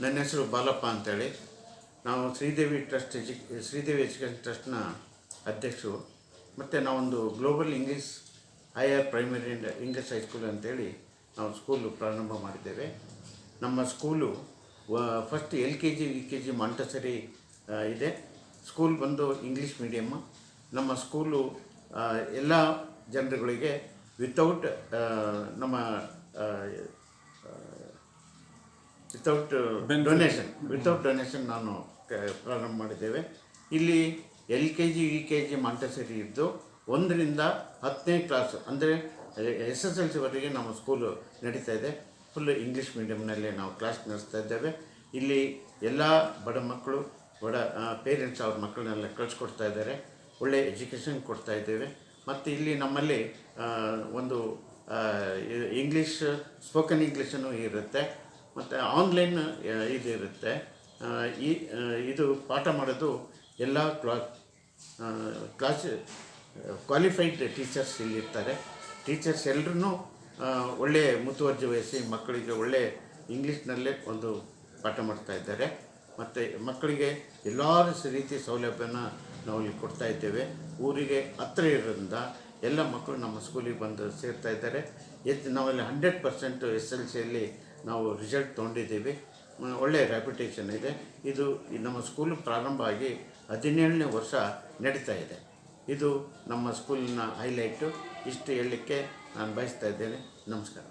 ನನ್ನ ಹೆಸರು ಬಾಲಪ್ಪ ಅಂತೇಳಿ. ನಾವು ಶ್ರೀದೇವಿ ಎಜುಕೇಷನ್ ಟ್ರಸ್ಟ್ನ ಅಧ್ಯಕ್ಷರು. ಮತ್ತು ನಾವೊಂದು global English higher primary English high school ಅಂತೇಳಿ ನಾವು ಸ್ಕೂಲು ಪ್ರಾರಂಭ ಮಾಡಿದ್ದೇವೆ. ನಮ್ಮ school first LKG UKG Montessori ಇದೆ. ಸ್ಕೂಲ್ ಬಂದು ಇಂಗ್ಲೀಷ್ ಮೀಡಿಯಮ್ಮು. ನಮ್ಮ ಸ್ಕೂಲು ಎಲ್ಲ ಜನರುಗಳಿಗೆ ವಿತೌಟ್ ಡೊನೇಷನ್ ನಾನು ಪ್ರಾರಂಭ ಮಾಡಿದ್ದೇವೆ. ಇಲ್ಲಿ LKG UKG ಮಾಂಟಸರಿ ಇದ್ದು 1ರಿಂದ 10ನೇ ಕ್ಲಾಸ್ ಅಂದರೆ SSLCವರೆಗೆ ನಮ್ಮ ಸ್ಕೂಲು ನಡೀತಾ ಇದೆ. ಫುಲ್ ಇಂಗ್ಲೀಷ್ ಮೀಡಿಯಮ್ನಲ್ಲೇ ನಾವು ಕ್ಲಾಸ್ ನಡೆಸ್ತಾ ಇದ್ದೇವೆ. ಇಲ್ಲಿ ಎಲ್ಲ ಬಡ ಮಕ್ಕಳು ಪೇರೆಂಟ್ಸ್ ಅವ್ರ ಮಕ್ಕಳನ್ನೆಲ್ಲ ಕಳಿಸ್ಕೊಡ್ತಾ ಇದ್ದಾರೆ. ಒಳ್ಳೆಯ ಎಜುಕೇಷನ್ ಕೊಡ್ತಾ ಇದ್ದೇವೆ. ಮತ್ತು ಇಲ್ಲಿ ನಮ್ಮಲ್ಲಿ ಒಂದು ಇಂಗ್ಲೀಷ್ ಸ್ಪೋಕನ್ ಇಂಗ್ಲೀಷನ್ನು ಇರುತ್ತೆ, ಮತ್ತು ಆನ್ಲೈನ್ ಇರುತ್ತೆ. ಇದು ಪಾಠ ಮಾಡೋದು ಎಲ್ಲ ಕ್ಲಾಸ್ ಕ್ವಾಲಿಫೈಡ್ ಟೀಚರ್ಸ್ ಇಲ್ಲಿರ್ತಾರೆ. ಟೀಚರ್ಸ್ ಎಲ್ಲರೂ ಒಳ್ಳೆಯ ಮುತುವರ್ಜಿ ವಹಿಸಿ ಮಕ್ಕಳಿಗೆ ಒಳ್ಳೆಯ ಇಂಗ್ಲೀಷ್ನಲ್ಲೇ ಒಂದು ಪಾಠ ಮಾಡ್ತಾ ಇದ್ದಾರೆ. ಮತ್ತು ಮಕ್ಕಳಿಗೆ ಎಲ್ಲ ರೀತಿಯ ಸೌಲಭ್ಯನ ನಾವು ಇಲ್ಲಿ ಕೊಡ್ತಾ ಇದ್ದೇವೆ. ಊರಿಗೆ ಹತ್ತಿರ ಇರೋದ್ರಿಂದ ಎಲ್ಲ ಮಕ್ಕಳು ನಮ್ಮ ಸ್ಕೂಲಿಗೆ ಬಂದು ಸೇರ್ತಾ ಇದ್ದಾರೆ. ನಾವೆಲ್ಲ 100% SSLCಯಲ್ಲಿ ನಾವು ರಿಸಲ್ಟ್ ತೊಗೊಂಡಿದ್ದೀವಿ. ಒಳ್ಳೆಯ ರೆಪ್ಯುಟೇಷನ್ ಇದೆ. ಇದು ನಮ್ಮ ಸ್ಕೂಲು ಪ್ರಾರಂಭ ಆಗಿ 17ನೇ ವರ್ಷ ನಡೀತಾ ಇದೆ. ಇದು ನಮ್ಮ ಸ್ಕೂಲಿನ ಹೈಲೈಟು. ಇಷ್ಟು ಹೇಳಲಿಕ್ಕೆ ನಾನು ಬಯಸ್ತಾ ಇದ್ದೇನೆ. ನಮಸ್ಕಾರ.